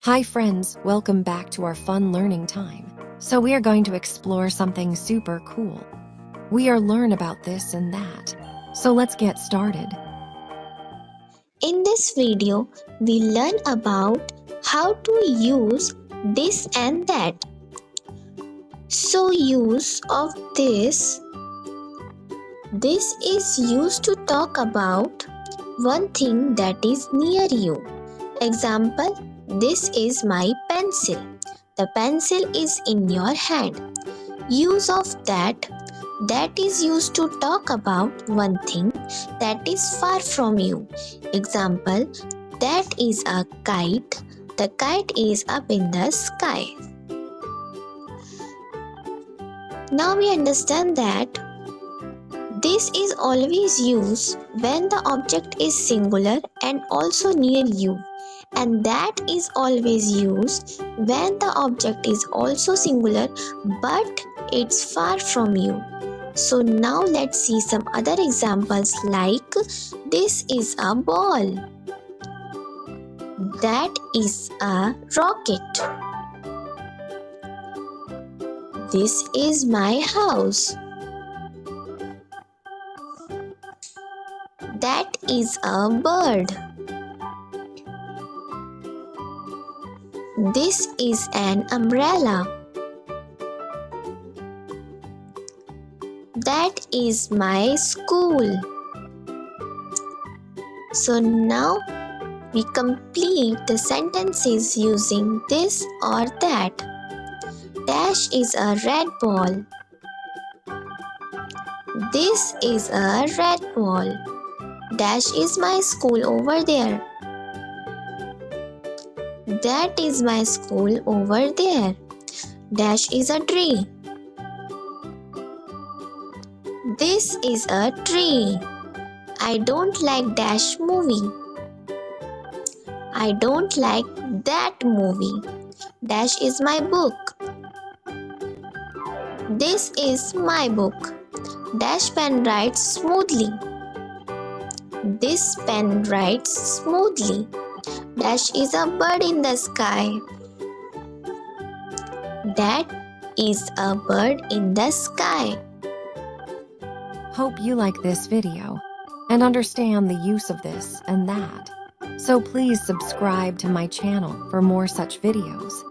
Hi friends, welcome back to our fun learning time. So we are going to explore something super cool. We are learn about this and that. So let's get started. In this video, we learn about how to use this and that. So use of this is used to talk about one thing that is near you. Example, this is my pencil. The pencil is in your hand. Use of that is used to talk about one thing that is far from you. Example, that is a kite. The kite is up in the sky. Now we understand that this is always used when the object is singular and also near you, and that is always used when the object is also singular but it's far from you. So now let's see some other examples like this is a ball. That is a rocket. This is my house. That is a bird. This is an umbrella. That is my school. So now we complete the sentences using this or that. Dash is a red ball. This is a red ball. Dash is my school over there. That is my school over there. Dash is a tree. This is a tree. I don't like dash movie. I don't like that movie. Dash is my book. This is my book. Dash pen writes smoothly. This pen writes smoothly. Dash is a bird in the sky. That is a bird in the sky. Hope you like this video and understand the use of this and that. So please subscribe to my channel for more such videos.